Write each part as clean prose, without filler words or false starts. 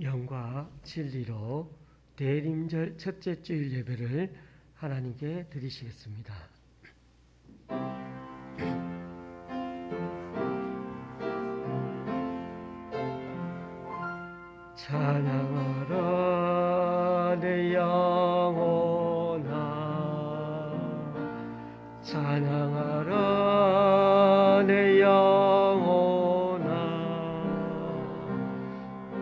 영과 진리로 대림절 첫째 주일 예배를 하나님께 드리시겠습니다. 찬양하라 내 영혼아, 찬양하라 내 영혼아,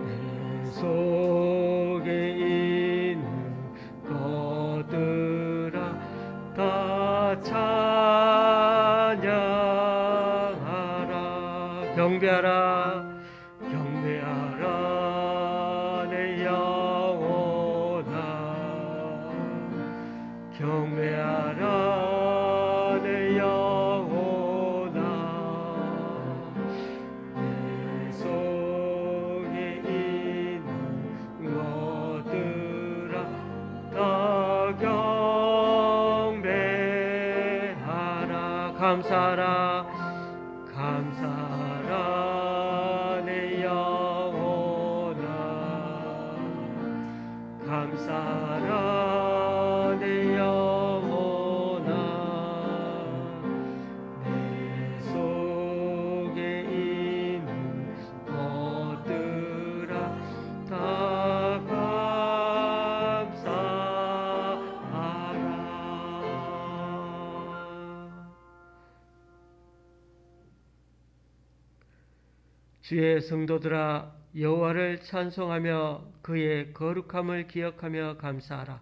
내 속에 있는 것들아 다 찬양하라. 경배하라 경배하라 내 영혼아, 경배하라 내 영혼아, 내 속에 있는 것들아 다 경배하라. 감사하라 감사하라 내 영혼아, 감사하라 내 영혼아, 내 속에 있는 것들아 다 감사하라. 주의 성도들아, 여호와를 찬송하며 그의 거룩함을 기억하며 감사하라.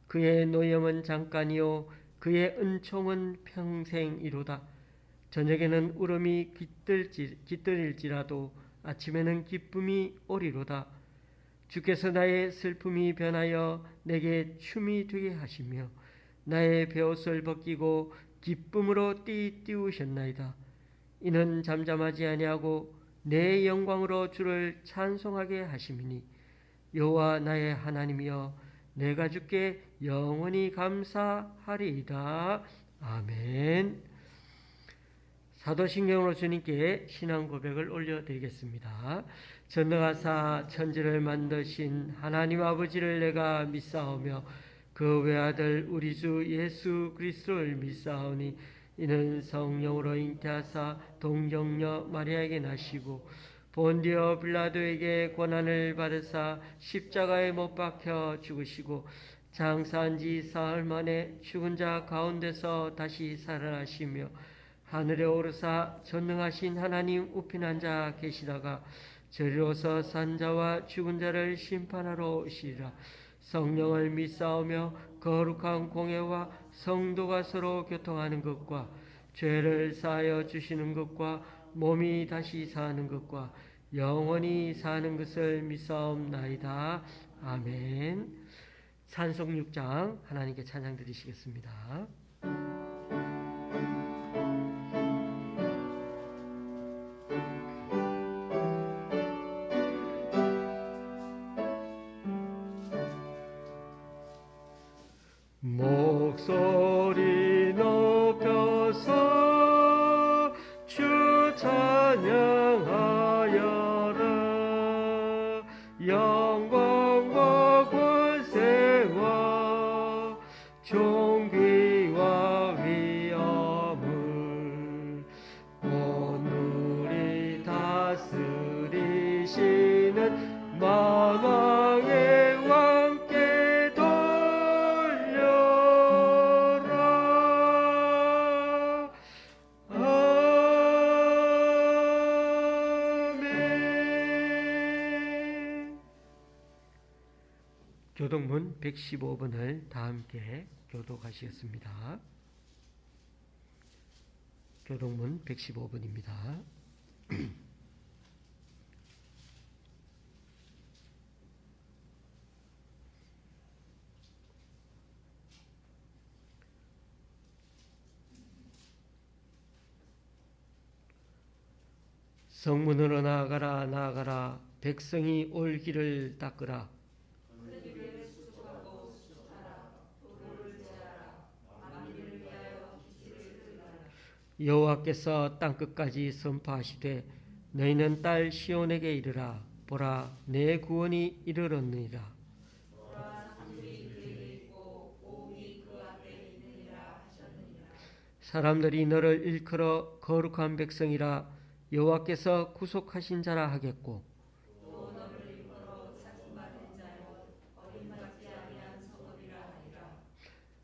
그의 노염은 잠깐이요 그의 은총은 평생이로다. 저녁에는 울음이 깃들일지라도 아침에는 기쁨이 오리로다. 주께서 나의 슬픔이 변하여 내게 춤이 되게 하시며 나의 베옷을 벗기고 기쁨으로 띠우셨나이다. 이는 잠잠하지 아니하고 내 영광으로 주를 찬송하게 하심이니, 여호와 나의 하나님이여, 내가 주께 영원히 감사하리이다. 아멘. 사도신경으로 주님께 신앙 고백을 올려드리겠습니다. 전능하사 천지를 만드신 하나님 아버지를 내가 믿사오며 그 외아들 우리 주 예수 그리스도를 믿사오니, 이는 성령으로 잉태하사 동정녀 마리아에게 나시고 본디오 빌라도에게 고난을 받으사 십자가에 못 박혀 죽으시고 장사한 지 사흘 만에 죽은 자 가운데서 다시 살아나시며 하늘에 오르사 전능하신 하나님 우편한 자 계시다가 저리로서 산 자와 죽은 자를 심판하러 오시리라. 성령을 믿사오며 거룩한 공회와 성도가 서로 교통하는 것과 죄를 사하여 주시는 것과 몸이 다시 사는 것과 영원히 사는 것을 믿사옵나이다. 아멘. 찬송 6장 하나님께 찬양 드리시겠습니다. 목소리 높여서 주 찬양하여라. 영광과 권세와 존귀와 위엄을 오늘이 다스리시는 만왕의 왕께 돌려라. 아멘. 교독문 115번을 다 함께 교독하시겠습니다. 교독문 115번입니다. 성문으로 나아가라 나아가라. 백성이 올 길을 닦으라. 여호와께서 땅끝까지 선포하시되 너희는 딸 시온에게 이르라. 보라 내 구원이 이르렀느니라. 사람들이 너를 일컬어 거룩한 백성이라 여호와께서 구속하신 자라 하겠고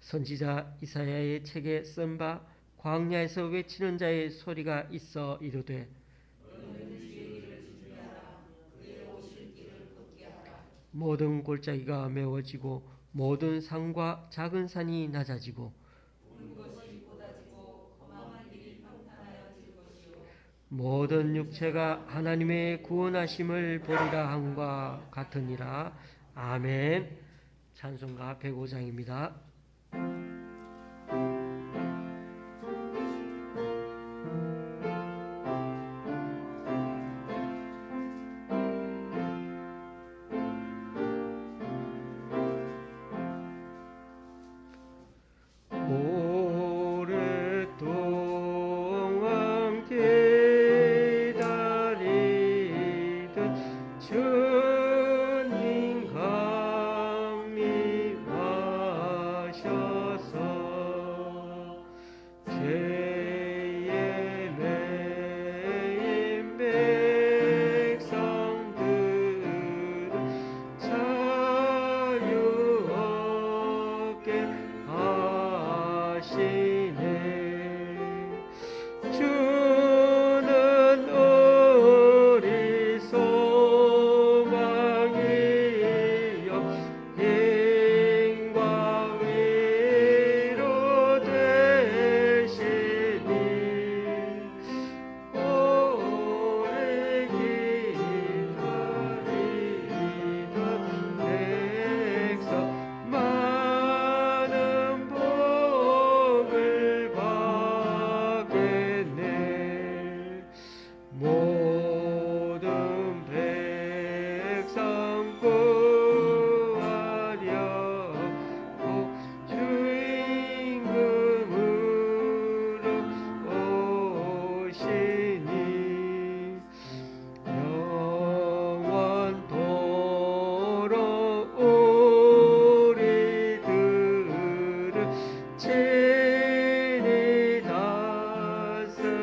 선지자 이사야의 책에 쓴 바 광야에서 외치는 자의 소리가 있어 이르되 모든 골짜기가 메워지고 모든 산과 작은 산이 낮아지고 모든 육체가 하나님의 구원하심을 보리라 함과 같으니라. 아멘. 찬송가 105장입니다. 오랫동안 기다리듯 주님 감리하셔서 죄의 매인 백성들을 자유 얻게 하시네. 주는 우리 소망이요 힘과 위로 되시니 오래 기다리던 백성 많은 복을 받겠네. 모든 백성 구하려고 주임금으로 오시니 영원토록 우리들을 친히 다스리시네.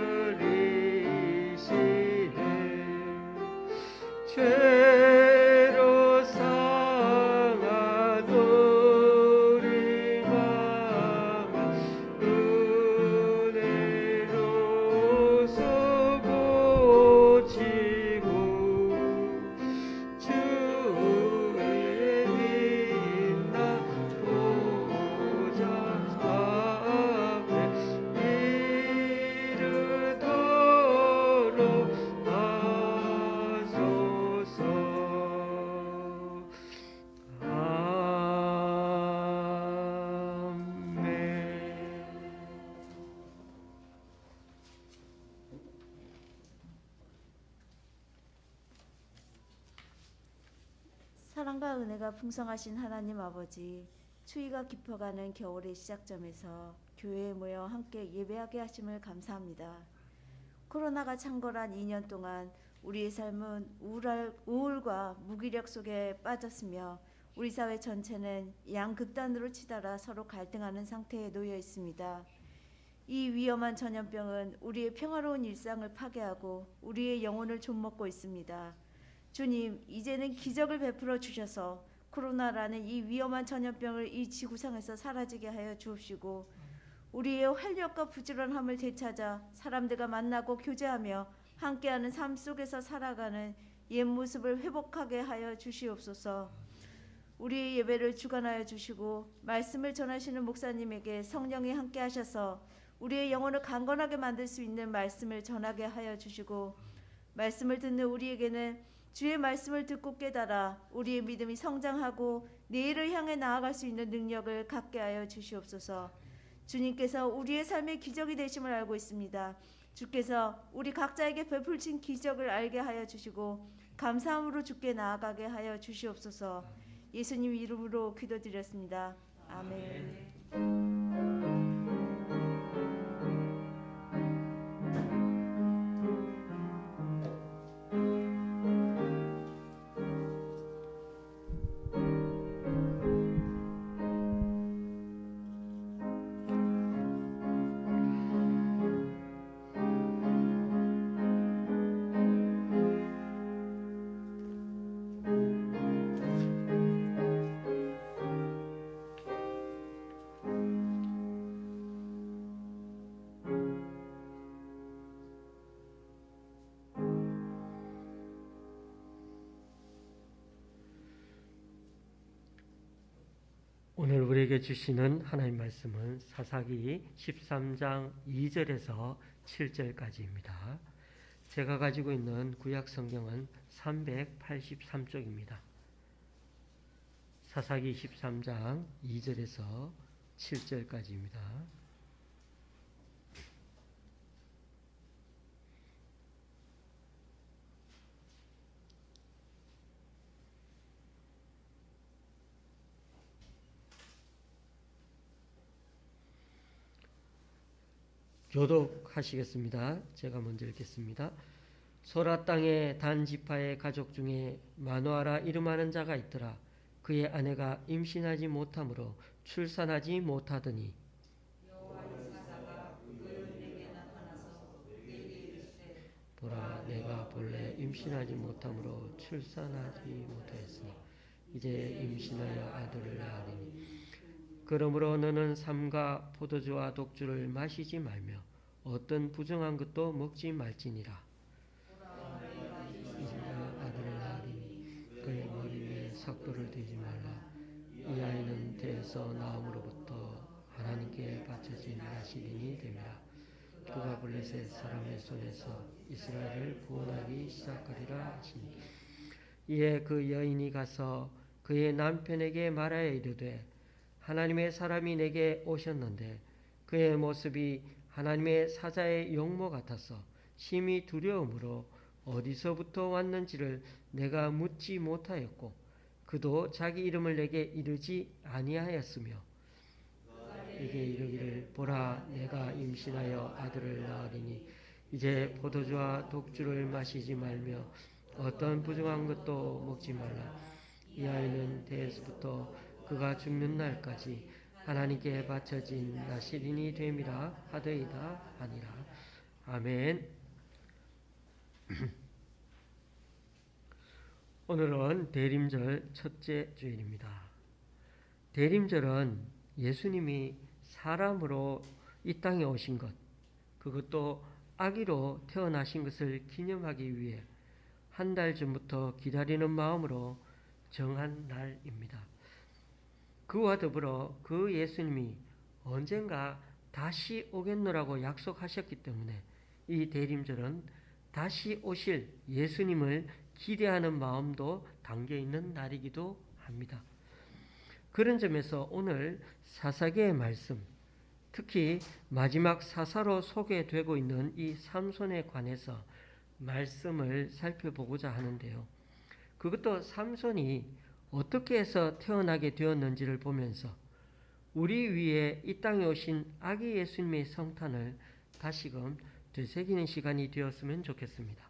죄로 상한 우리 마음을 은혜로서 고치고 주의 빛나 보좌 앞에 이르도록 하소서. 아멘. 사랑과 은혜가 풍성하신 하나님 아버지, 추위가 깊어가는 겨울의 시작점에서 교회에 모여 함께 예배하게 하심을 감사합니다. 코로나가 창궐한 2년 동안 우리의 삶은 우울과 무기력 속에 빠졌으며 우리 사회 전체는 양극단으로 치달아 서로 갈등하는 상태에 놓여 있습니다. 이 위험한 전염병은 우리의 평화로운 일상을 파괴하고 우리의 영혼을 좀먹고 있습니다. 주님, 이제는 기적을 베풀어 주셔서 코로나라는 이 위험한 전염병을 이 지구상에서 사라지게 하여 주옵시고 우리의 활력과 부지런함을 되찾아 사람들과 만나고 교제하며 함께하는 삶 속에서 살아가는 옛 모습을 회복하게 하여 주시옵소서. 우리의 예배를 주관하여 주시고 말씀을 전하시는 목사님에게 성령이 함께 하셔서 우리의 영혼을 강건하게 만들 수 있는 말씀을 전하게 하여 주시고 말씀을 듣는 우리에게는 주의 말씀을 듣고 깨달아 우리의 믿음이 성장하고 내일을 향해 나아갈 수 있는 능력을 갖게 하여 주시옵소서. 주님께서 우리의 삶의 기적이 되심을 알고 있습니다. 주께서 우리 각자에게 베풀신 기적을 알게 하여 주시고 감사함으로 주께 나아가게 하여 주시옵소서. 예수님 이름으로 기도드렸습니다. 아멘. 오늘 우리에게 주시는 하나님 말씀은 사사기 13장 2절에서 7절까지입니다. 제가 가지고 있는 구약 성경은 383쪽입니다. 사사기 13장 2절에서 7절까지입니다. 교독하시겠습니다. 제가 먼저 읽겠습니다. 소라 땅의 단 지파의 가족 중에 마노아라 이름하는 자가 있더라. 그의 아내가 임신하지 못하므로 출산하지 못하더니 보라 내가 본래 임신하지 못하므로 출산하지 못하였으니 이제 임신하여 아들을 낳으리니 그러므로 너는 삼가 포도주와 독주를 마시지 말며 어떤 부정한 것도 먹지 말지니라. 이제 아들을 낳으리니 그의 머리 위에 삭도를 대지 말라. 이 아이는 태에서 나음으로부터 하나님께 바쳐진 나시린이 됨이라. 그가 블레셋 사람의 손에서 이스라엘을 구원하기 시작하리라 하시니 이에 그 여인이 가서 그의 남편에게 말하여 이르되 하나님의 사람이 내게 오셨는데 그의 모습이 하나님의 사자의 용모 같아서 심히 두려움으로 어디서부터 왔는지를 내가 묻지 못하였고 그도 자기 이름을 내게 이르지 아니하였으며 이게 이르기를 보라 내가 임신하여 아들을 낳으리니 이제 포도주와 독주를 마시지 말며 어떤 부정한 것도 먹지 말라. 이 아이는 태에서부터 그가 죽는 날까지 하나님께 바쳐진 나시린이 됨이라 하더이다 하니라. 아멘. 오늘은 대림절 첫째 주일입니다. 대림절은 예수님이 사람으로 이 땅에 오신 것, 그것도 아기로 태어나신 것을 기념하기 위해 한 달 전부터 기다리는 마음으로 정한 날입니다. 그와 더불어 그 예수님이 언젠가 다시 오겠노라고 약속하셨기 때문에 이 대림절은 다시 오실 예수님을 기대하는 마음도 담겨 있는 날이기도 합니다. 그런 점에서 오늘 사사기의 말씀, 특히 마지막 사사로 소개되고 있는 이 삼손에 관해서 말씀을 살펴보고자 하는데요. 그것도 삼손이 어떻게 해서 태어나게 되었는지를 보면서 우리 위에 이 땅에 오신 아기 예수님의 성탄을 다시금 되새기는 시간이 되었으면 좋겠습니다.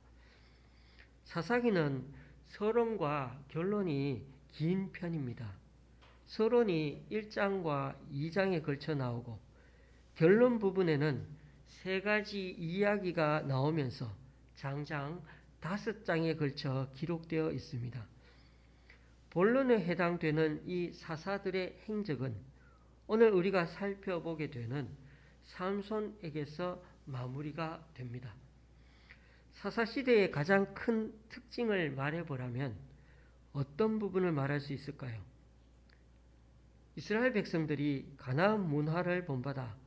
사사기는 서론과 결론이 긴 편입니다. 서론이 1장과 2장에 걸쳐 나오고 결론 부분에는 3가지 이야기가 나오면서 장장 5장에 걸쳐 기록되어 있습니다. 본론에 해당되는 이 사사들의 행적은 오늘 우리가 살펴보게 되는 삼손에게서 마무리가 됩니다. 사사시대의 가장 큰 특징을 말해보라면 어떤 부분을 말할 수 있을까요? 이스라엘 백성들이 가나안 문화를 본받아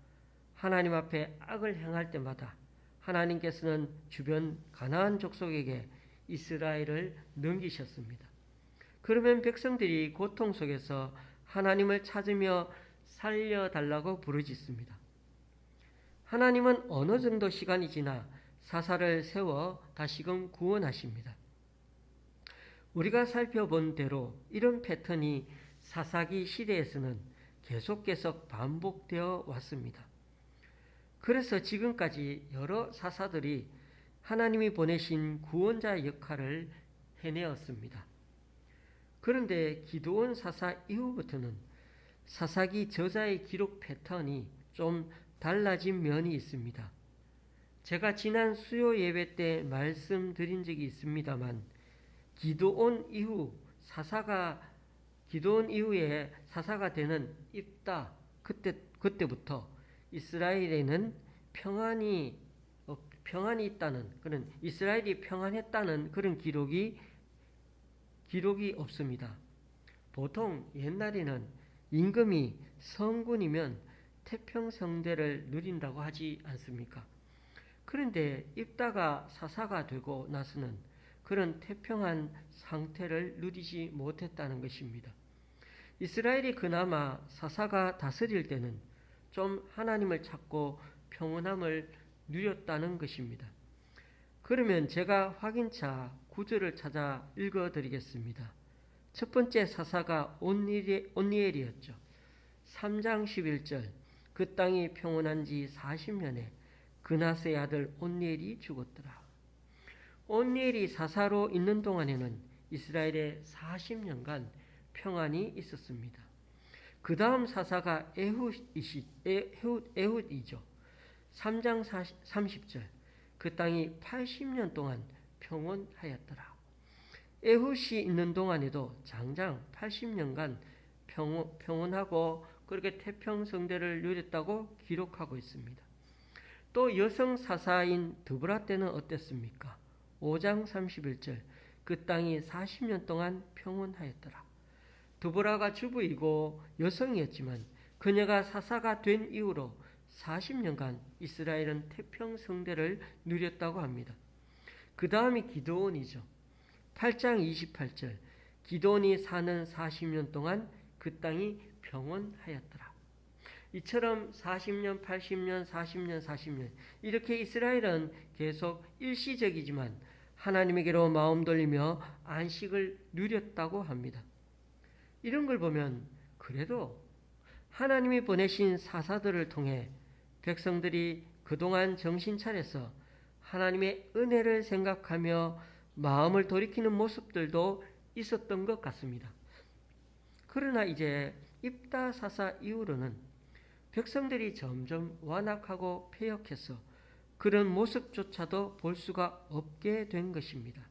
하나님 앞에 악을 행할 때마다 하나님께서는 주변 가나안 족속에게 이스라엘을 넘기셨습니다. 그러면 백성들이 고통 속에서 하나님을 찾으며 살려달라고 부르짖습니다. 하나님은 어느 정도 시간이 지나 사사를 세워 다시금 구원하십니다. 우리가 살펴본 대로 이런 패턴이 사사기 시대에서는 계속 반복되어 왔습니다. 그래서 지금까지 여러 사사들이 하나님이 보내신 구원자 역할을 해내었습니다. 그런데 기드온 사사 이후부터는 사사기 저자의 기록 패턴이 좀 달라진 면이 있습니다. 제가 지난 수요 예배 때 말씀드린 적이 있습니다만 기드온 이후에 사사가 되는 입다 그때부터 이스라엘에는 평안이 있다는 그런 이스라엘이 평안했다는 그런 기록이 없습니다. 보통 옛날에는 임금이 성군이면 태평성대를 누린다고 하지 않습니까? 그런데 입다가 사사가 되고 나서는 그런 태평한 상태를 누리지 못했다는 것입니다. 이스라엘이 그나마 사사가 다스릴 때는 좀 하나님을 찾고 평온함을 누렸다는 것입니다. 그러면 제가 확인차 구절을 찾아 읽어드리겠습니다. 첫 번째 사사가 온니엘이었죠. 3장 11절 그 땅이 평온한 지 40년에 그나스의 아들 온니엘이 죽었더라. 온니엘이 사사로 있는 동안에는 이스라엘에 40년간 평안이 있었습니다. 그 다음 사사가 에훗이죠. 3장 30절 그 땅이 80년 동안 평온하였더라. 에훗이 있는 동안에도 장장 80년간 평온하고 그렇게 태평성대를 누렸다고 기록하고 있습니다. 또 여성 사사인 드보라 때는 어땠습니까? 5장 31절 그 땅이 40년 동안 평온하였더라. 드보라가 주부이고 여성이었지만 그녀가 사사가 된 이후로 40년간 이스라엘은 태평성대를 누렸다고 합니다. 그 다음이 기드온이죠. 8장 28절 기드온이 사는 40년 동안 그 땅이 평온하였더라. 이처럼 40년, 80년, 40년, 40년 이렇게 이스라엘은 계속 일시적이지만 하나님에게로 마음 돌리며 안식을 누렸다고 합니다. 이런 걸 보면 그래도 하나님이 보내신 사사들을 통해 백성들이 그동안 정신 차려서 하나님의 은혜를 생각하며 마음을 돌이키는 모습들도 있었던 것 같습니다. 그러나 이제 입다 사사 이후로는 백성들이 점점 완악하고 패역해서 그런 모습조차도 볼 수가 없게 된 것입니다.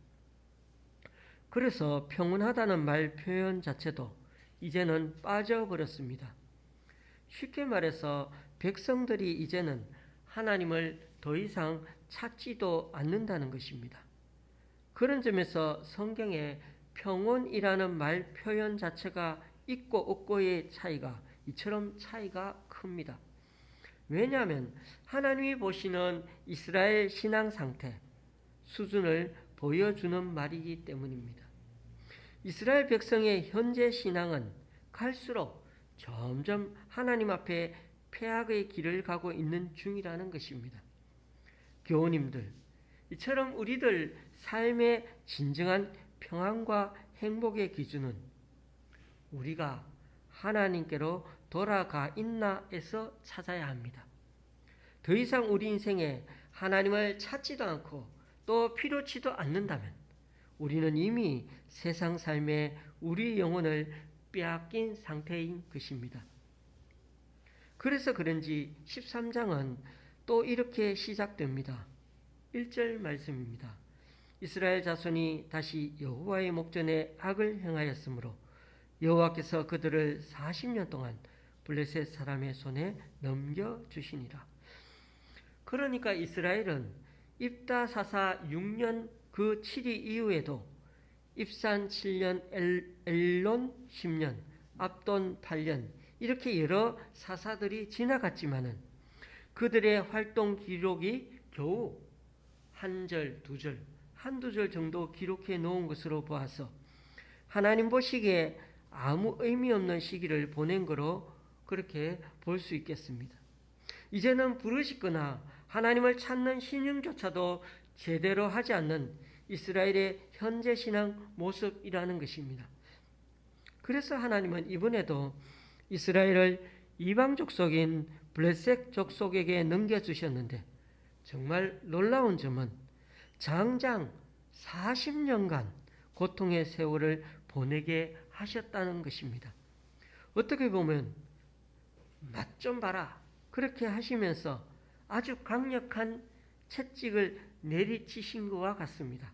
그래서 평온하다는 말 표현 자체도 이제는 빠져버렸습니다. 쉽게 말해서 백성들이 이제는 하나님을 더 이상 찾지도 않는다는 것입니다. 그런 점에서 성경에 평온이라는 말 표현 자체가 있고 없고의 차이가 이처럼 차이가 큽니다. 왜냐하면 하나님이 보시는 이스라엘 신앙 상태, 수준을 보여주는 말이기 때문입니다. 이스라엘 백성의 현재 신앙은 갈수록 점점 하나님 앞에 패악의 길을 가고 있는 중이라는 것입니다. 교우님들, 이처럼 우리들 삶의 진정한 평안과 행복의 기준은 우리가 하나님께로 돌아가 있나에서 찾아야 합니다. 더 이상 우리 인생에 하나님을 찾지도 않고 또 필요치도 않는다면 우리는 이미 세상 삶에 우리 영혼을 빼앗긴 상태인 것입니다. 그래서 그런지 13장은 또 이렇게 시작됩니다. 1절 말씀입니다. 이스라엘 자손이 다시 여호와의 목전에 악을 행하였으므로 여호와께서 그들을 40년 동안 블레셋 사람의 손에 넘겨주시니라. 그러니까 이스라엘은 입다 사사 6년 그 7위 이후에도 입산 7년, 엘론 10년, 압돈 8년 이렇게 여러 사사들이 지나갔지만은 그들의 활동 기록이 겨우 한 절, 두 절, 한두 절 정도 기록해 놓은 것으로 보아서 하나님 보시기에 아무 의미 없는 시기를 보낸 거로 그렇게 볼 수 있겠습니다. 이제는 부르짖거나 하나님을 찾는 신용조차도 제대로 하지 않는 이스라엘의 현재 신앙 모습이라는 것입니다. 그래서 하나님은 이번에도 이스라엘을 이방 족속인 블레셋 족속에게 넘겨주셨는데 정말 놀라운 점은 장장 40년간 고통의 세월을 보내게 하셨다는 것입니다. 어떻게 보면 맛 좀 봐라 그렇게 하시면서 아주 강력한 채찍을 내리치신 것과 같습니다.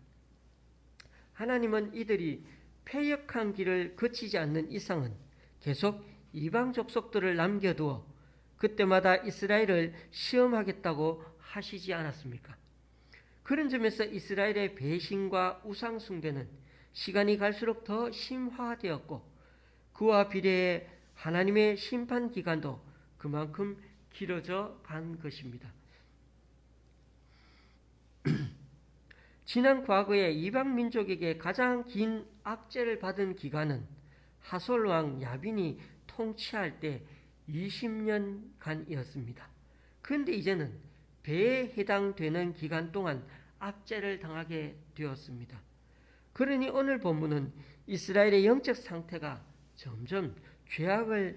하나님은 이들이 패역한 길을 거치지 않는 이상은 계속 이방 족속들을 남겨두어 그때마다 이스라엘을 시험하겠다고 하시지 않았습니까? 그런 점에서 이스라엘의 배신과 우상 숭배는 시간이 갈수록 더 심화되었고 그와 비례해 하나님의 심판 기간도 그만큼 길어져 간 것입니다. 지난 과거에 이방 민족에게 가장 긴 압제를 받은 기간은 하솔 왕 야빈이 통치할 때 20년간이었습니다. 그런데 이제는 배에 해당되는 기간 동안 압제를 당하게 되었습니다. 그러니 오늘 본문은 이스라엘의 영적 상태가 점점 죄악을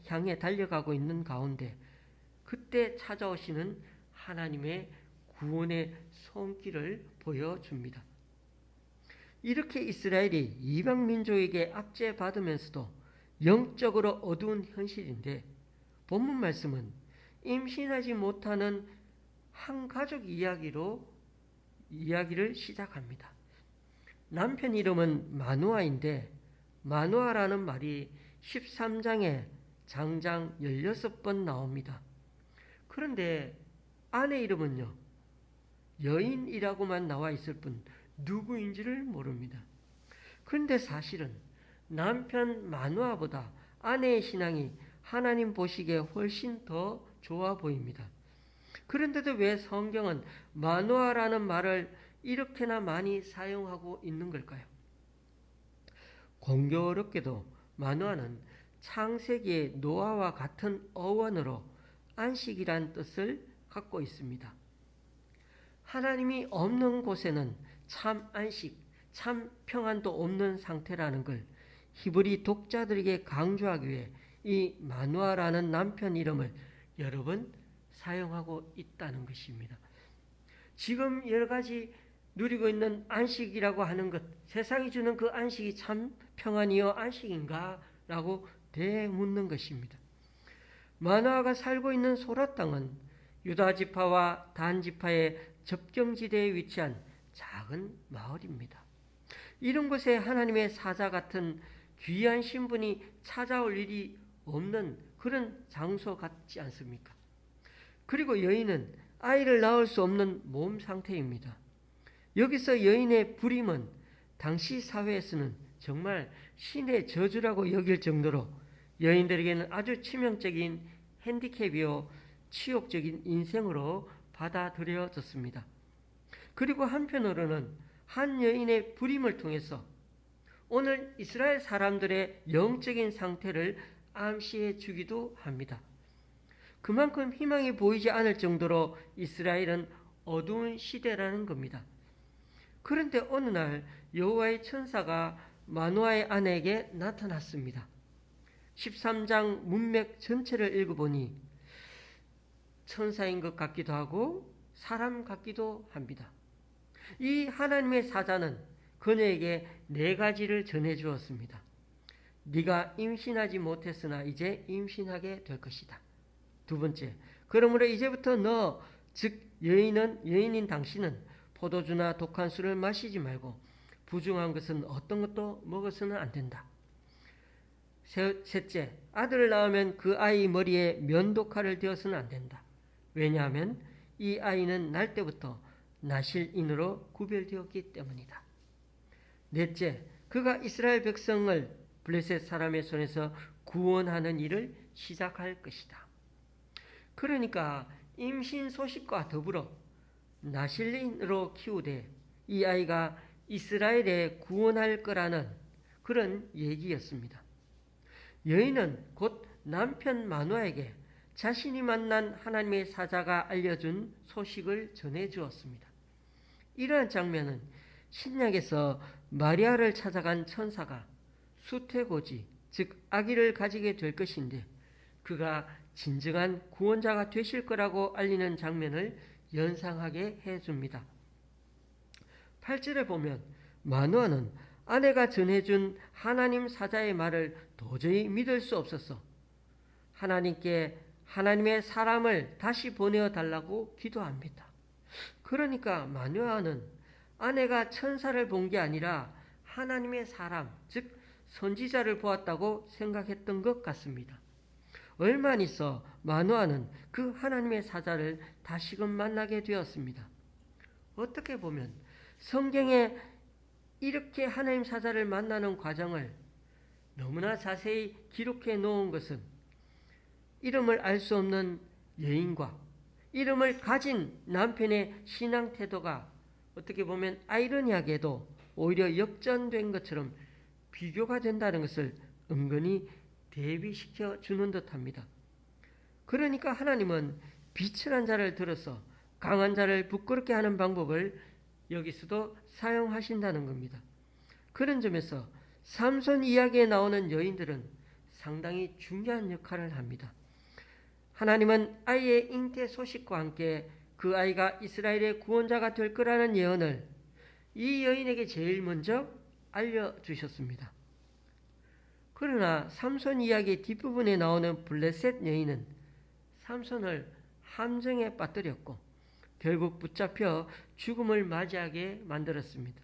향해 달려가고 있는 가운데 그때 찾아오시는 하나님의 구원의 손길을 보여줍니다. 이렇게 이스라엘이 이방 민족에게 압제받으면서도 영적으로 어두운 현실인데 본문 말씀은 임신하지 못하는 한 가족 이야기를 시작합니다. 남편 이름은 마누아인데 마누아라는 말이 13장에 장장 16번 나옵니다. 그런데 아내 이름은요, 여인이라고만 나와 있을 뿐 누구인지를 모릅니다. 그런데 사실은 남편 마누아보다 아내의 신앙이 하나님 보시기에 훨씬 더 좋아 보입니다. 그런데도 왜 성경은 마누아라는 말을 이렇게나 많이 사용하고 있는 걸까요? 공교롭게도 마누아는 창세기의 노아와 같은 어원으로 안식이란 뜻을 갖고 있습니다. 하나님이 없는 곳에는 참 안식, 참 평안도 없는 상태라는 걸 히브리 독자들에게 강조하기 위해 이 마누아라는 남편 이름을 여러 번 사용하고 있다는 것입니다. 지금 여러 가지 누리고 있는 안식이라고 하는 것, 세상이 주는 그 안식이 참 평안이요 안식인가? 라고 되묻는 것입니다. 마누아가 살고 있는 소라 땅은 유다 지파와 단 지파의 접경지대에 위치한 작은 마을입니다. 이런 곳에 하나님의 사자 같은 귀한 신분이 찾아올 일이 없는 그런 장소 같지 않습니까? 그리고 여인은 아이를 낳을 수 없는 몸 상태입니다. 여기서 여인의 불임은 당시 사회에서는 정말 신의 저주라고 여길 정도로 여인들에게는 아주 치명적인 핸디캡이요 치욕적인 인생으로 받아들여졌습니다. 그리고 한편으로는 한 여인의 불임을 통해서 오늘 이스라엘 사람들의 영적인 상태를 암시해 주기도 합니다. 그만큼 희망이 보이지 않을 정도로 이스라엘은 어두운 시대라는 겁니다. 그런데 어느 날 여호와의 천사가 마누아의 아내에게 나타났습니다. 13장 문맥 전체를 읽어보니 천사인 것 같기도 하고 사람 같기도 합니다. 이 하나님의 사자는 그녀에게 4가지를 전해 주었습니다. 네가 임신하지 못했으나 이제 임신하게 될 것이다. 2번째, 그러므로 이제부터 너, 즉 여인인 당신은 포도주나 독한 술을 마시지 말고 부중한 것은 어떤 것도 먹어서는 안 된다. 셋째, 아들을 낳으면 그 아이 머리에 면도칼을 대어서는 안 된다. 왜냐하면 이 아이는 날 때부터 나실인으로 구별되었기 때문이다. 넷째, 그가 이스라엘 백성을 블레셋 사람의 손에서 구원하는 일을 시작할 것이다. 그러니까 임신 소식과 더불어 나실인으로 키우되 이 아이가 이스라엘에 구원할 거라는 그런 얘기였습니다. 여인은 곧 남편 마누아에게 자신이 만난 하나님의 사자가 알려준 소식을 전해 주었습니다. 이러한 장면은 신약에서 마리아를 찾아간 천사가 수태고지, 즉 아기를 가지게 될 것인데 그가 진정한 구원자가 되실 거라고 알리는 장면을 연상하게 해줍니다. 8절에 보면 마누아는 아내가 전해준 하나님 사자의 말을 도저히 믿을 수 없어서 하나님께 하나님의 사람을 다시 보내어 달라고 기도합니다. 그러니까 마누아는 아내가 천사를 본 게 아니라 하나님의 사람, 즉 선지자를 보았다고 생각했던 것 같습니다. 얼마 안 있어 마누아는 그 하나님의 사자를 다시금 만나게 되었습니다. 어떻게 보면 성경에 이렇게 하나님 사자를 만나는 과정을 너무나 자세히 기록해 놓은 것은 이름을 알 수 없는 여인과 이름을 가진 남편의 신앙 태도가 어떻게 보면 아이러니하게도 오히려 역전된 것처럼 비교가 된다는 것을 은근히 대비시켜 주는 듯합니다. 그러니까 하나님은 비천한 자를 들어서 강한 자를 부끄럽게 하는 방법을 여기서도 사용하신다는 겁니다. 그런 점에서 삼손 이야기에 나오는 여인들은 상당히 중요한 역할을 합니다. 하나님은 아이의 잉태 소식과 함께 그 아이가 이스라엘의 구원자가 될 거라는 예언을 이 여인에게 제일 먼저 알려주셨습니다. 그러나 삼손 이야기 뒷부분에 나오는 블레셋 여인은 삼손을 함정에 빠뜨렸고 결국 붙잡혀 죽음을 맞이하게 만들었습니다.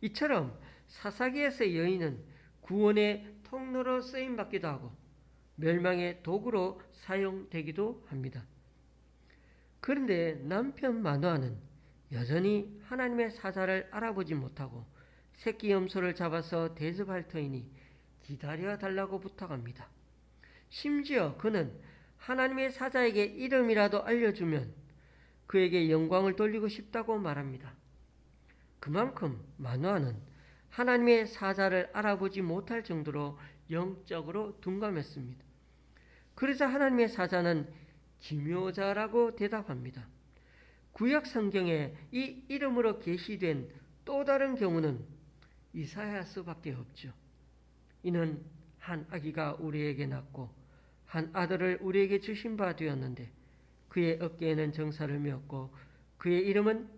이처럼 사사기에서의 여인은 구원의 통로로 쓰임받기도 하고 멸망의 도구로 사용되기도 합니다. 그런데 남편 마노아는 여전히 하나님의 사자를 알아보지 못하고 새끼 염소를 잡아서 대접할 터이니 기다려달라고 부탁합니다. 심지어 그는 하나님의 사자에게 이름이라도 알려주면 그에게 영광을 돌리고 싶다고 말합니다. 그만큼 마노아는 하나님의 사자를 알아보지 못할 정도로 영적으로 둔감했습니다. 그러자 하나님의 사자는 기묘자라고 대답합니다. 구약 성경에 이 이름으로 계시된 또 다른 경우는 이사야서밖에 없죠. 이는 한 아기가 우리에게 낳고 한 아들을 우리에게 주신 바 되었는데 그의 어깨에는 정사를 메었고 그의 이름은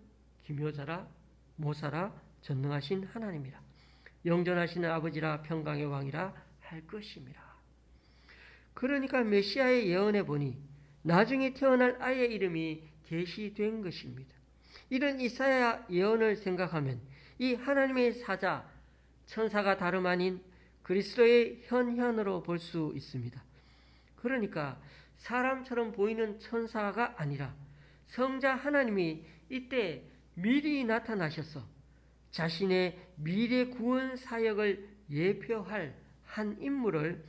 기묘자라 모사라 전능하신 하나님이라 영존하시는 아버지라 평강의 왕이라 할 것임이라. 그러니까 메시아의 예언에 보니 나중에 태어날 아이의 이름이 계시된 것입니다. 이런 이사야 예언을 생각하면 이 하나님의 사자 천사가 다름 아닌 그리스도의 현현으로 볼 수 있습니다. 그러니까 사람처럼 보이는 천사가 아니라 성자 하나님이 이때 미리 나타나셔서 자신의 미래 구원 사역을 예표할 한 인물을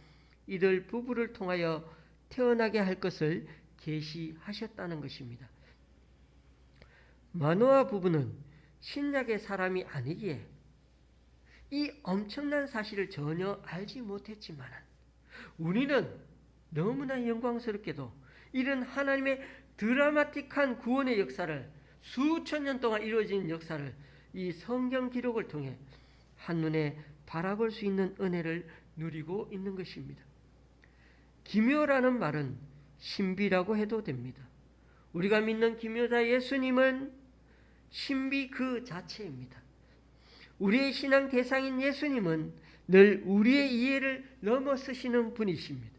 이들 부부를 통하여 태어나게 할 것을 계시하셨다는 것입니다. 마노아 부부는 신약의 사람이 아니기에 이 엄청난 사실을 전혀 알지 못했지만 우리는 너무나 영광스럽게도 이런 하나님의 드라마틱한 구원의 역사를 수천 년 동안 이루어진 역사를 이 성경 기록을 통해 한눈에 바라볼 수 있는 은혜를 누리고 있는 것입니다. 기묘라는 말은 신비라고 해도 됩니다. 우리가 믿는 기묘자 예수님은 신비 그 자체입니다. 우리의 신앙 대상인 예수님은 늘 우리의 이해를 넘어서시는 분이십니다.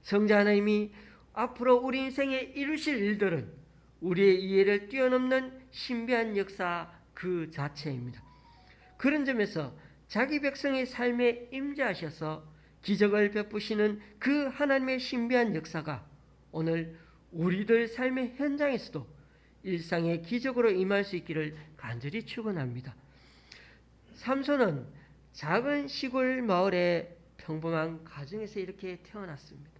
성자 하나님이 앞으로 우리 인생에 이루실 일들은 우리의 이해를 뛰어넘는 신비한 역사 그 자체입니다. 그런 점에서 자기 백성의 삶에 임재하셔서 기적을 베푸시는 그 하나님의 신비한 역사가 오늘 우리들 삶의 현장에서도 일상의 기적으로 임할 수 있기를 간절히 축원합니다. 삼손은 작은 시골 마을의 평범한 가정에서 이렇게 태어났습니다.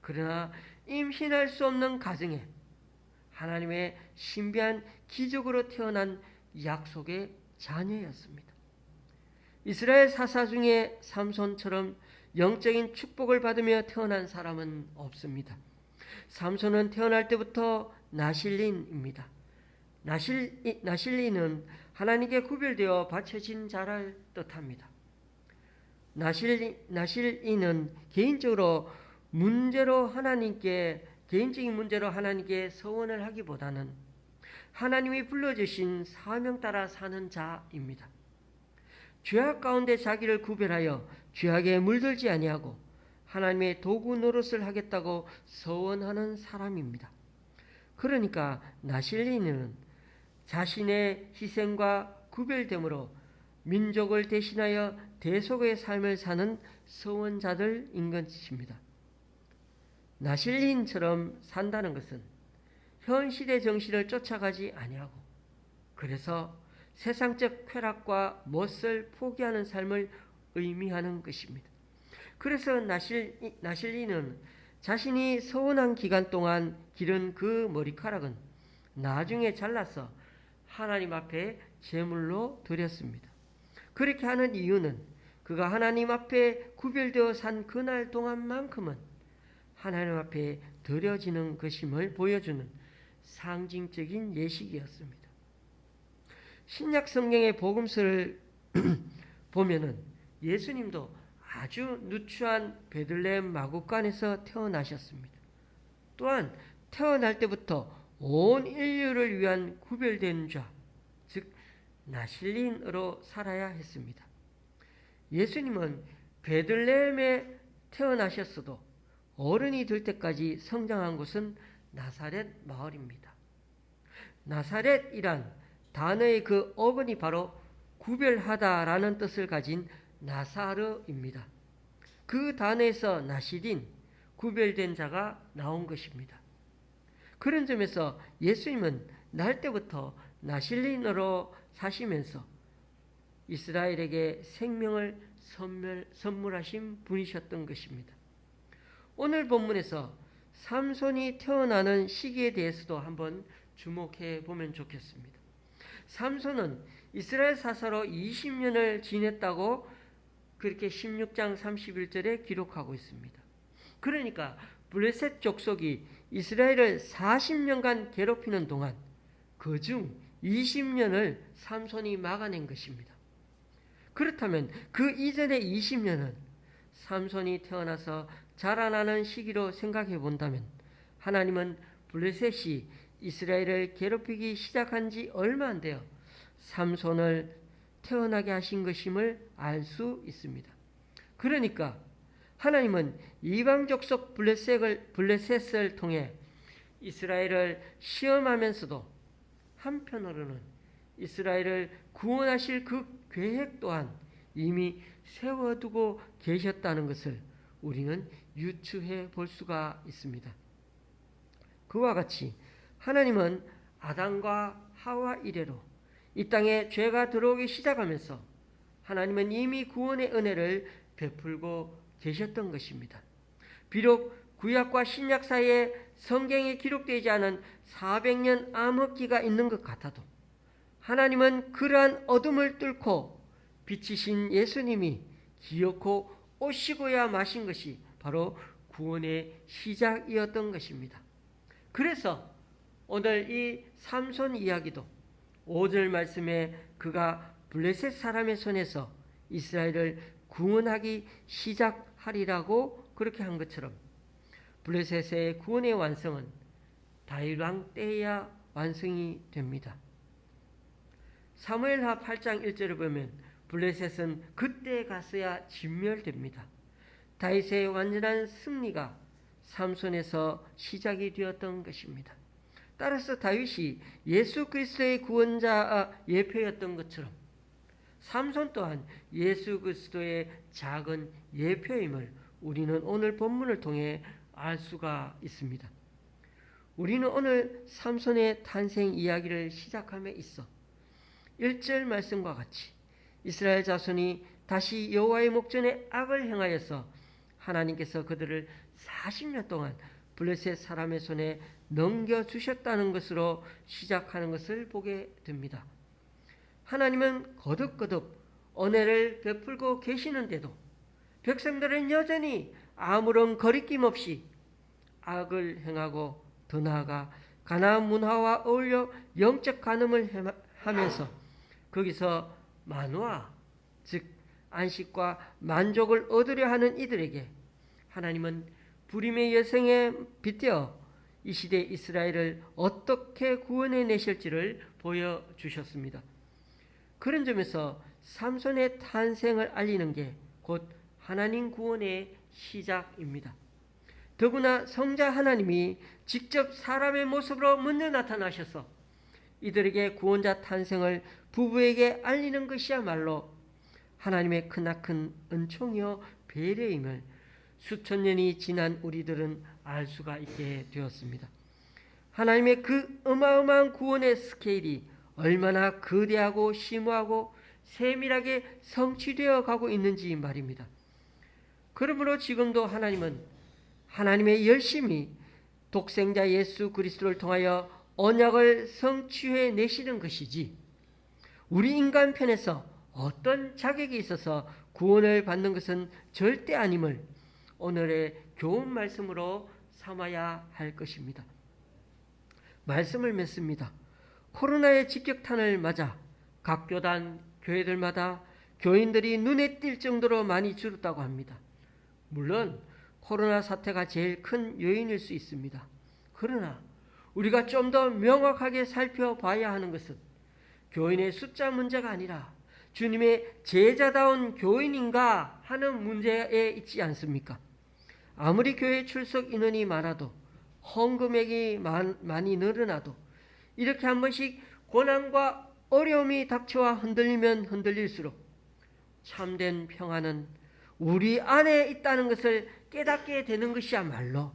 그러나 임신할 수 없는 가정에 하나님의 신비한 기적으로 태어난 약속의 자녀였습니다. 이스라엘 사사 중에 삼손처럼 영적인 축복을 받으며 태어난 사람은 없습니다. 삼손은 태어날 때부터 나실린입니다. 나실린은 하나님께 구별되어 바쳐진 자를 뜻합니다. 나실린은 개인적인 문제로 하나님께 서원을 하기보다는 하나님이 불러주신 사명 따라 사는 자입니다. 죄악 가운데 자기를 구별하여 죄악에 물들지 아니하고 하나님의 도구 노릇을 하겠다고 서원하는 사람입니다. 그러니까 나실린은 자신의 희생과 구별됨으로 민족을 대신하여 대속의 삶을 사는 서원자들인 것입니다. 나실린처럼 산다는 것은 현실의 정신을 쫓아가지 아니하고 그래서 세상적 쾌락과 멋을 포기하는 삶을 의미하는 것입니다. 그래서 나실리는 자신이 서원한 기간 동안 기른 그 머리카락은 나중에 잘라서 하나님 앞에 제물로 드렸습니다. 그렇게 하는 이유는 그가 하나님 앞에 구별되어 산 그날 동안만큼은 하나님 앞에 드려지는 것임을 보여주는 상징적인 예식이었습니다. 신약 성경의 복음서를 보면은 예수님도 아주 누추한 베들레헴 마구간에서 태어나셨습니다. 또한 태어날 때부터 온 인류를 위한 구별된 자, 즉 나실린으로 살아야 했습니다. 예수님은 베들레헴에 태어나셨어도 어른이 될 때까지 성장한 곳은 나사렛 마을입니다. 나사렛이란 단어의 그 어근이 바로 구별하다라는 뜻을 가진 나사르입니다. 그 단어에서 나실인, 구별된 자가 나온 것입니다. 그런 점에서 예수님은 날 때부터 나실린으로 사시면서 이스라엘에게 생명을 선물하신 분이셨던 것입니다. 오늘 본문에서 삼손이 태어나는 시기에 대해서도 한번 주목해 보면 좋겠습니다. 삼손은 이스라엘 사사로 20년을 지냈다고 그렇게 16장 31절에 기록하고 있습니다. 그러니까 블레셋 족속이 이스라엘을 40년간 괴롭히는 동안 그중 20년을 삼손이 막아낸 것입니다. 그렇다면 그 이전의 20년은 삼손이 태어나서 자라나는 시기로 생각해 본다면 하나님은 블레셋이 이스라엘을 괴롭히기 시작한 지 얼마 안 돼요 삼손을 태어나게 하신 것임을 알 수 있습니다. 그러니까 하나님은 이방 족속 블레셋을 통해 이스라엘을 시험하면서도 한편으로는 이스라엘을 구원하실 그 계획 또한 이미 세워두고 계셨다는 것을 우리는 유추해 볼 수가 있습니다. 그와 같이 하나님은 아담과 하와 이래로 이 땅에 죄가 들어오기 시작하면서 하나님은 이미 구원의 은혜를 베풀고 계셨던 것입니다. 비록 구약과 신약 사이에 성경에 기록되지 않은 400년 암흑기가 있는 것 같아도 하나님은 그러한 어둠을 뚫고 빛이신 예수님이 기어코 오시고야 마신 것이 바로 구원의 시작이었던 것입니다. 그래서 오늘 이 삼손 이야기도 5절 말씀에 그가 블레셋 사람의 손에서 이스라엘을 구원하기 시작하리라고 그렇게 한 것처럼 블레셋의 구원의 완성은 다윗 왕 때에야 완성이 됩니다. 사무엘하 8장 1절을 보면 블레셋은 그때 가서야 진멸됩니다. 다윗의 완전한 승리가 삼손에서 시작이 되었던 것입니다. 따라서 다윗이 예수 그리스도의 구원자 예표였던 것처럼 삼손 또한 예수 그리스도의 작은 예표임을 우리는 오늘 본문을 통해 알 수가 있습니다. 우리는 오늘 삼손의 탄생 이야기를 시작함에 있어 1절 말씀과 같이 이스라엘 자손이 다시 여호와의 목전에 악을 행하여서 하나님께서 그들을 40년 동안 블레셋 사람의 손에 넘겨주셨다는 것으로 시작하는 것을 보게 됩니다. 하나님은 거듭거듭 은혜를 베풀고 계시는데도 백성들은 여전히 아무런 거리낌 없이 악을 행하고 더 나아가 가나안 문화와 어울려 영적 간음을 하면서 거기서 만화, 즉 안식과 만족을 얻으려 하는 이들에게 하나님은 불임의 여성에 빗대어 이 시대 이스라엘을 어떻게 구원해 내실지를 보여주셨습니다. 그런 점에서 삼손의 탄생을 알리는 게 곧 하나님 구원의 시작입니다. 더구나 성자 하나님이 직접 사람의 모습으로 먼저 나타나셔서 이들에게 구원자 탄생을 부부에게 알리는 것이야말로 하나님의 크나큰 은총이요 배려임을 수천 년이 지난 우리들은 알 수가 있게 되었습니다. 하나님의 그 어마어마한 구원의 스케일이 얼마나 거대하고 심오하고 세밀하게 성취되어 가고 있는지 말입니다. 그러므로 지금도 하나님은 하나님의 열심히 독생자 예수 그리스도를 통하여 언약을 성취해 내시는 것이지, 우리 인간 편에서 어떤 자격이 있어서 구원을 받는 것은 절대 아님을 오늘의 교훈 말씀으로 삼아야 할 것입니다. 말씀을 맺습니다. 코로나의 직격탄을 맞아 각 교단, 교회들마다 교인들이 눈에 띌 정도로 많이 줄었다고 합니다. 물론 코로나 사태가 제일 큰 요인일 수 있습니다. 그러나 우리가 좀 더 명확하게 살펴봐야 하는 것은 교인의 숫자 문제가 아니라 주님의 제자다운 교인인가 하는 문제에 있지 않습니까? 아무리 교회 출석 인원이 많아도, 헌금액이 많이 늘어나도, 이렇게 한 번씩 고난과 어려움이 닥쳐와 흔들리면 흔들릴수록 참된 평안은 우리 안에 있다는 것을 깨닫게 되는 것이야말로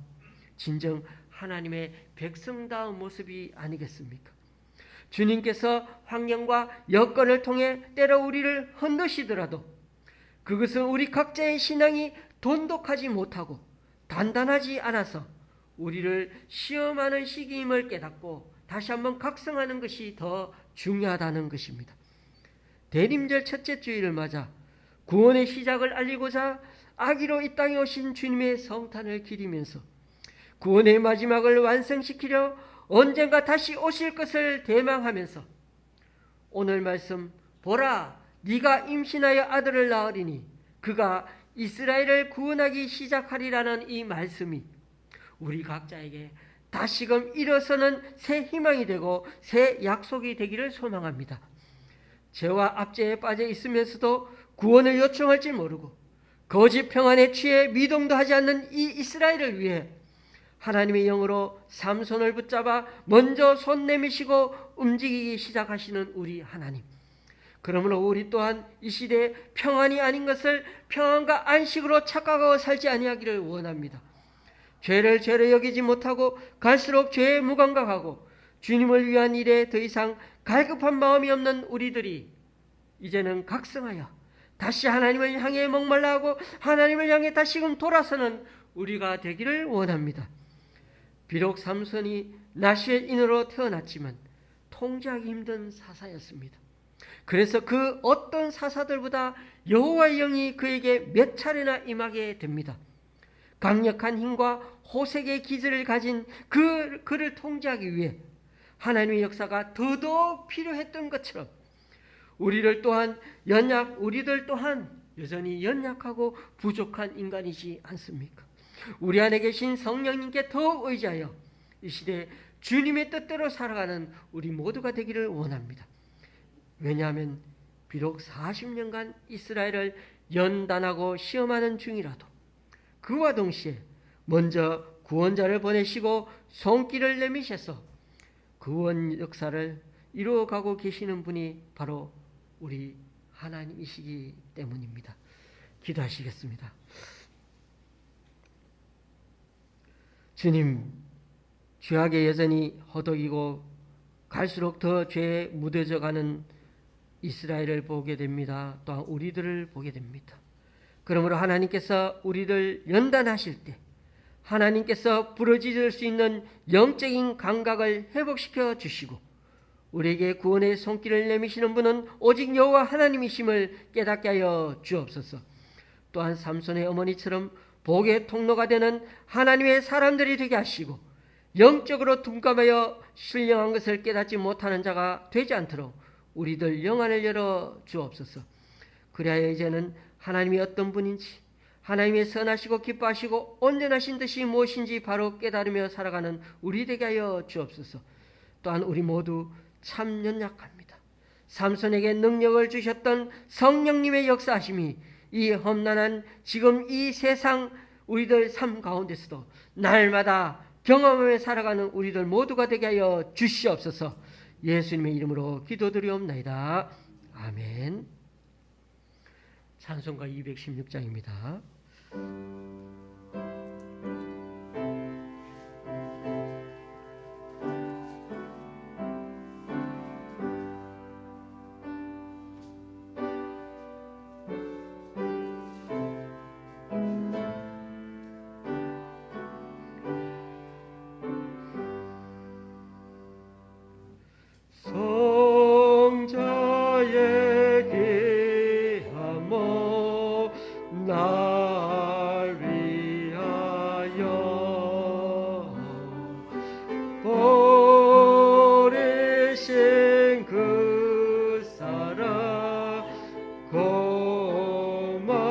진정 하나님의 백성다운 모습이 아니겠습니까? 주님께서 환경과 여건을 통해 때로 우리를 흔드시더라도 그것은 우리 각자의 신앙이 돈독하지 못하고 단단하지 않아서 우리를 시험하는 시기임을 깨닫고 다시 한번 각성하는 것이 더 중요하다는 것입니다. 대림절 첫째 주일을 맞아 구원의 시작을 알리고자 아기로 이 땅에 오신 주님의 성탄을 기리면서 구원의 마지막을 완성시키려 언젠가 다시 오실 것을 대망하면서 오늘 말씀, 보라 네가 임신하여 아들을 낳으리니 그가 이스라엘을 구원하기 시작하리라는 이 말씀이 우리 각자에게 다시금 일어서는 새 희망이 되고 새 약속이 되기를 소망합니다. 죄와 압제에 빠져 있으면서도 구원을 요청할지 모르고 거짓 평안에 취해 미동도 하지 않는 이 이스라엘을 위해 하나님의 영으로 삼손을 붙잡아 먼저 손 내미시고 움직이기 시작하시는 우리 하나님. 그러므로 우리 또한 이 시대에 평안이 아닌 것을 평안과 안식으로 착각하고 살지 아니하기를 원합니다. 죄를 죄로 여기지 못하고 갈수록 죄에 무감각하고 주님을 위한 일에 더 이상 갈급한 마음이 없는 우리들이 이제는 각성하여 다시 하나님을 향해 목말라하고 하나님을 향해 다시금 돌아서는 우리가 되기를 원합니다. 비록 삼손이 나시의 인으로 태어났지만 통제하기 힘든 사사였습니다. 그래서 그 어떤 사사들보다 여호와의 영이 그에게 몇 차례나 임하게 됩니다. 강력한 힘과 호색의 기질을 가진 그를 통제하기 위해 하나님의 역사가 더더욱 필요했던 것처럼 우리들 또한 여전히 연약하고 부족한 인간이지 않습니까? 우리 안에 계신 성령님께 더욱 의지하여 이 시대에 주님의 뜻대로 살아가는 우리 모두가 되기를 원합니다. 왜냐하면 비록 40년간 이스라엘을 연단하고 시험하는 중이라도 그와 동시에 먼저 구원자를 보내시고 손길을 내미셔서 구원 역사를 이루어가고 계시는 분이 바로 우리 하나님이시기 때문입니다. 기도하시겠습니다. 주님, 죄악에 여전히 허덕이고 갈수록 더 죄에 무뎌져가는 이스라엘을 보게 됩니다. 또한 우리들을 보게 됩니다. 그러므로 하나님께서 우리를 연단하실 때 하나님께서 부러질 수 있는 영적인 감각을 회복시켜 주시고 우리에게 구원의 손길을 내미시는 분은 오직 여호와 하나님이심을 깨닫게 하여 주옵소서. 또한 삼손의 어머니처럼 복의 통로가 되는 하나님의 사람들이 되게 하시고 영적으로 둔감하여 신령한 것을 깨닫지 못하는 자가 되지 않도록 우리들 영안을 열어 주옵소서. 그리하여 이제는 하나님이 어떤 분인지 하나님의 선하시고 기뻐하시고 온전하신 뜻이 무엇인지 바로 깨달으며 살아가는 우리 되게 하여 주옵소서. 또한 우리 모두 참 연약합니다. 삼손에게 능력을 주셨던 성령님의 역사하심이 이 험난한 지금 이 세상 우리들 삶 가운데서도 날마다 경험하며 살아가는 우리들 모두가 되게 하여 주시옵소서. 예수님의 이름으로 기도드리옵나이다. 아멘. 찬송가 216장입니다. 귀한 몸 날 위하여 버리신 그 사랑 고마워라.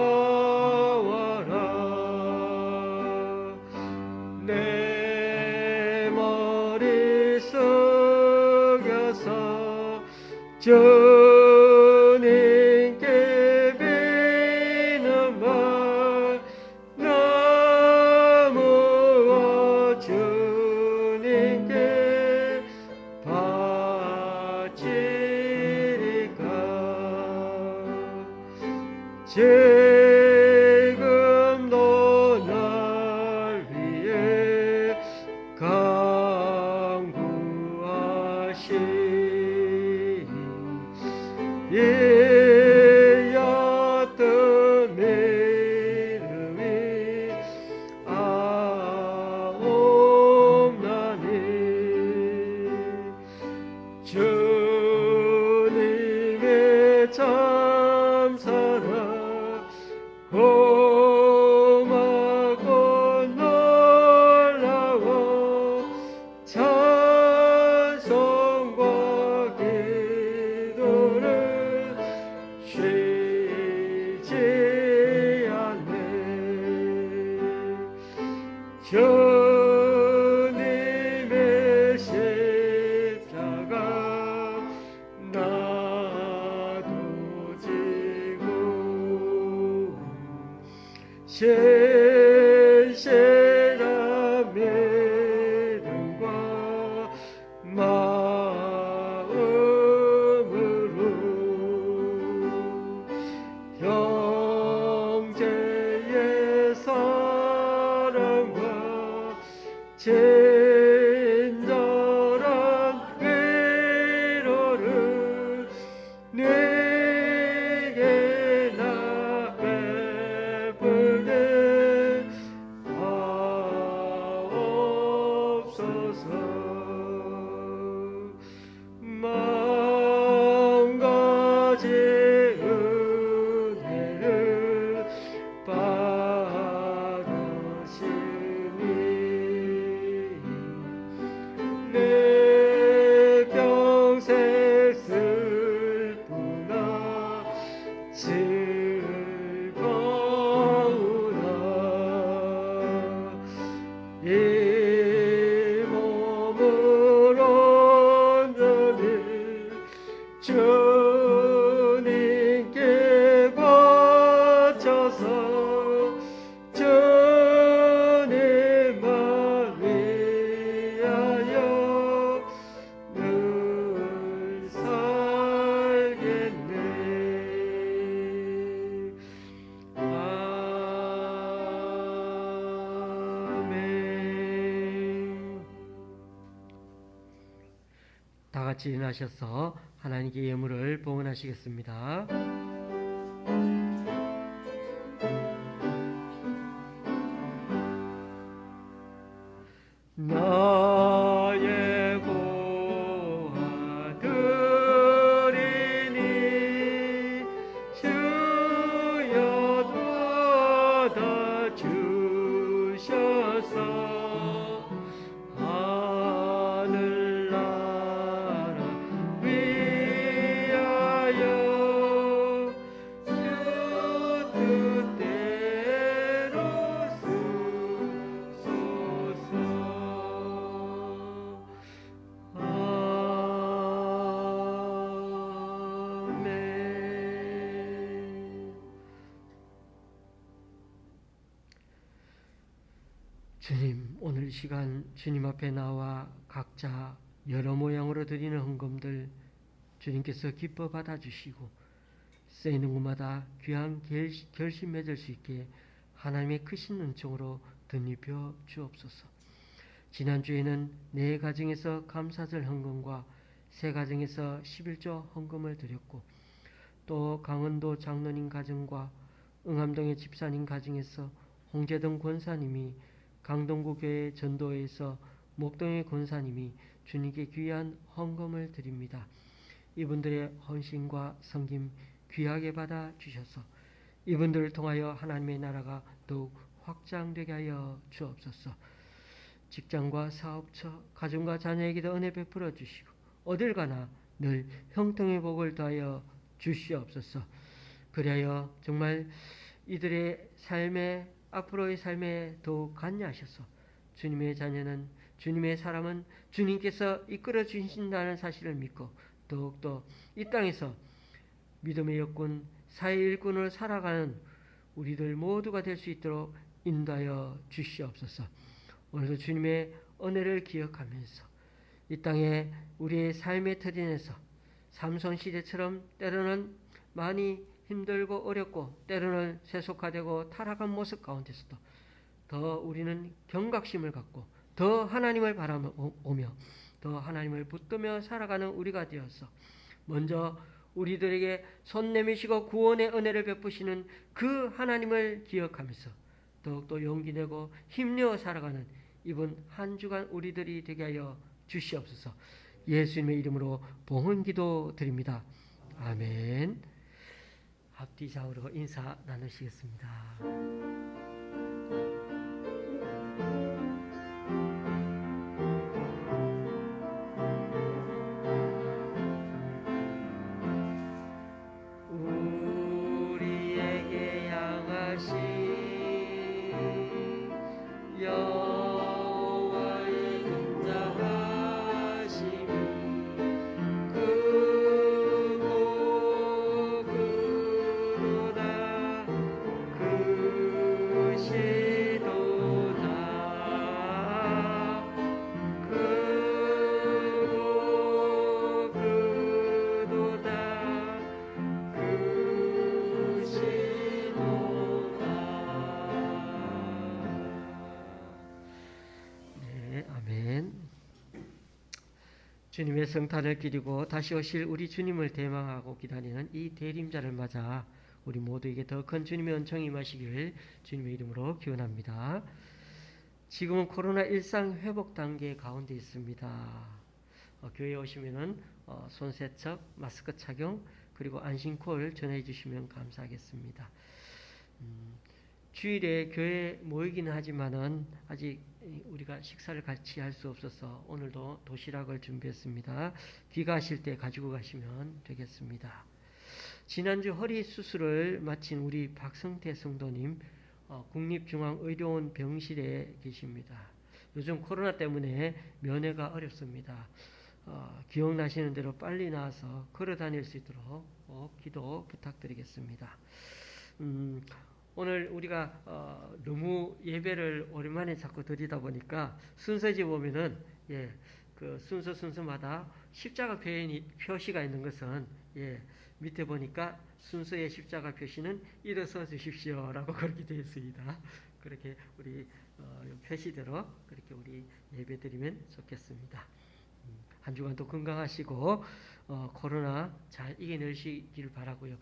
내 머리 숙여서 주님께 비는 말 나무와 주님께 바치리까. 지금도 날 위해 강구하신 이 옅은 믿음이 아옵나니 주님의 참사랑 고맙고 놀라워 찬송과 기도를 쉬지 않네. 주님의 십자가 나도 지고 신실한 믿음과 마음으로 형제의 사랑과 친절한 위로를 네게 나 베풀게 하옵소서. 마음 가지 은혜를 받으시니 내 평생 슬프나 즐거우나 이 몸을 온전히 주님께 바쳐서 주님만 위하여 늘 살겠네. 아멘. 다 같이 일어나셔서 하나님께 예물을 봉헌하시겠습니다. 나의 보아드리니 주여 받아주셔서 하늘나라 위하여 주 뜻대로 쓰소서. 아멘. 주님, 오늘 시간 주님 앞에 나와 각자 여러 모양으로 드리는 헌금들 주님께서 기뻐 받아주시고 쓰이는 곳마다 귀한 결심 맺을 수 있게 하나님의 크신 은총으로 덧입혀 주옵소서. 지난주에는 내 가정에서 감사절 헌금과 새 가정에서 11조 헌금을 드렸고 또 강원도 장로님 가정과 응암동의 집사님 가정에서 홍재동 권사님이 강동구 교회 전도회에서 목동의 권사님이 주님께 귀한 헌금을 드립니다. 이분들의 헌신과 섬김 귀하게 받아 주셔서 이분들을 통하여 하나님의 나라가 더욱 확장되게 하여 주옵소서. 직장과 사업처, 가정과 자녀에게도 은혜 베풀어 주시고 어딜 가나 늘 형통의 복을 더하여 주시옵소서. 그리하여 정말 이들의 삶에 앞으로의 삶에 더욱 관여하셔서 주님의 자녀는 주님의 사람은 주님께서 이끌어 주신다는 사실을 믿고 더욱더 이 땅에서 믿음의 역군, 사회의 일꾼으로 살아가는 우리들 모두가 될 수 있도록 인도하여 주시옵소서. 오늘도 주님의 은혜를 기억하면서 이 땅에 우리의 삶의 터전에서 삼손 시대처럼 때로는 많이 힘들고 어렵고 때로는 세속화되고 타락한 모습 가운데서도 더 우리는 경각심을 갖고 더 하나님을 바라보며 더 하나님을 붙들며 살아가는 우리가 되어서 먼저 우리들에게 손 내미시고 구원의 은혜를 베푸시는 그 하나님을 기억하면서 더욱더 용기 내고 힘내어 살아가는 이번 한 주간 우리들이 되게 하여 주시옵소서. 예수님의 이름으로 봉헌 기도 드립니다. 아멘. 앞뒤 좌우로 인사 나누시겠습니다. 우리에게 향하신 여호와의 인자하심이 크고 크도다 크시도다 크고 크도다 네, 아멘. 주님의 성탄을 기리고 다시 오실 우리 주님을 대망하고 기다리는 이 대림자를 맞아 우리 모두에게 더 큰 주님의 은총이 임하시기를 주님의 이름으로 기원합니다. 지금은 코로나 일상 회복 단계 가운데 있습니다. 교회에 오시면은 손 세척, 마스크 착용 그리고 안심콜 전해 주시면 감사하겠습니다. 주일에 교회 모이기는 하지만은 아직 우리가 식사를 같이 할 수 없어서 오늘도 도시락을 준비했습니다. 귀가하실 때 가지고 가시면 되겠습니다. 지난주 허리 수술을 마친 우리 박성태 성도님 국립중앙의료원 병실에 계십니다. 요즘 코로나 때문에 면회가 어렵습니다. 기억나시는 대로 빨리 나와서 걸어 다닐 수 있도록 기도 부탁드리겠습니다. 오늘 우리가 너무 예배를 오랜만에 자꾸 드리다 보니까 순서지 보면은 그 순서마다 십자가 표시가 있는 것은 밑에 보니까 순서의 십자가 표시는 일어서 주십시오라고 그렇게 되어 있습니다. 그렇게 우리 표시대로 그렇게 우리 예배 드리면 좋겠습니다. 한 주간도 건강하시고 코로나 잘 이겨내시길 바라고요.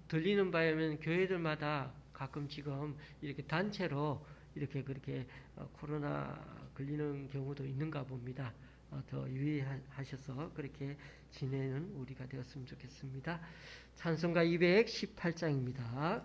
들리는 바에 의하면 교회들마다 가끔 지금 이렇게 단체로 이렇게 그렇게 코로나 걸리는 경우도 있는가 봅니다. 더 유의하셔서 그렇게 지내는 우리가 되었으면 좋겠습니다. 찬송가 218장입니다.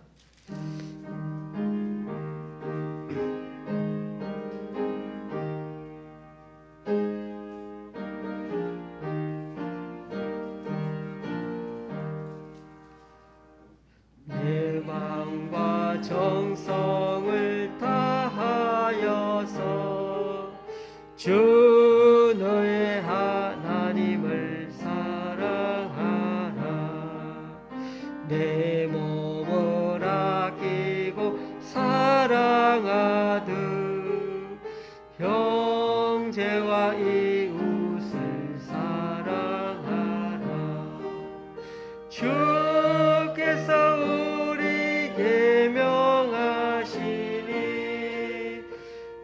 내 마음과 정성을 다하여서 주 너의 하나님을 사랑하라. 내 몸을 아끼고 사랑하듯 형제와 이웃을 사랑하라. 주께서 우리에게 명하시니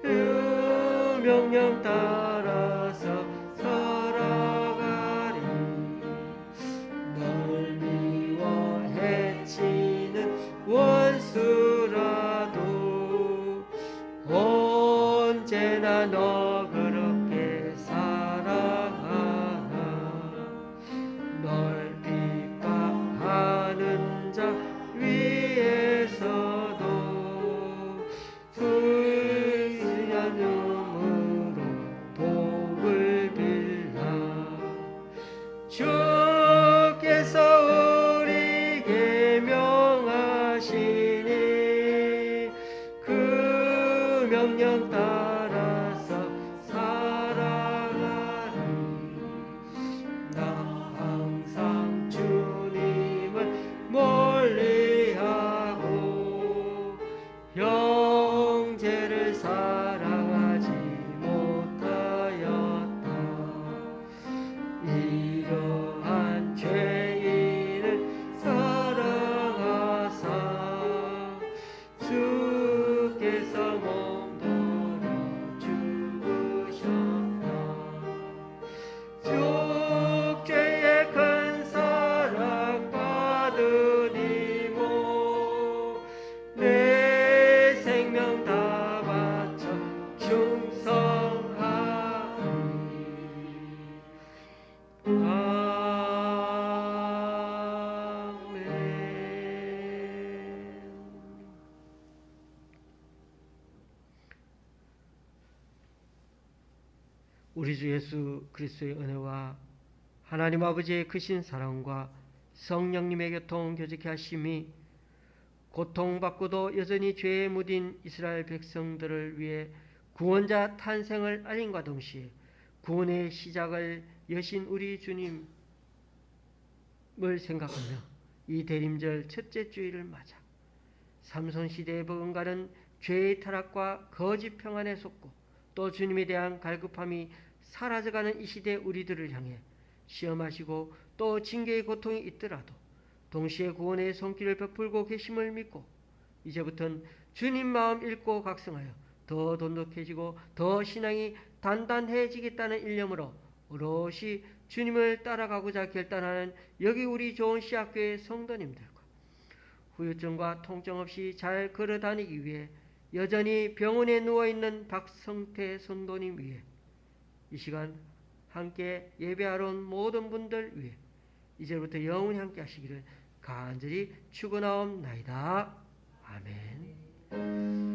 그 명령 따라서 살아가리. 널 미워 해치는 원수라도 언제나 너 그렇게 사랑하라. 우리 주 예수 그리스도의 은혜와 하나님 아버지의 크신 사랑과 성령님의 교통 교제케 하심이 고통받고도 여전히 죄에 묻은 이스라엘 백성들을 위해 구원자 탄생을 알림과 동시에 구원의 시작을 여신 우리 주님을 생각하며 이 대림절 첫째 주일을 맞아 삼손시대에 버금가는 죄의 타락과 거짓 평안에 속고 또 주님에 대한 갈급함이 사라져가는 이 시대 우리들을 향해 시험하시고 또 징계의 고통이 있더라도 동시에 구원의 손길을 베풀고 계심을 믿고 이제부터는 주님 마음 읽고 각성하여 더 돈독해지고 더 신앙이 단단해지겠다는 일념으로 오롯이 주님을 따라가고자 결단하는 여기 우리 좋은 시학교의 성도님들과 후유증과 통증 없이 잘 걸어다니기 위해 여전히 병원에 누워있는 박성태 성도님 위해 이 시간 함께 예배하러 온 모든 분들 위해 이제부터 영원히 함께 하시기를 간절히 축원하옵나이다. 아멘.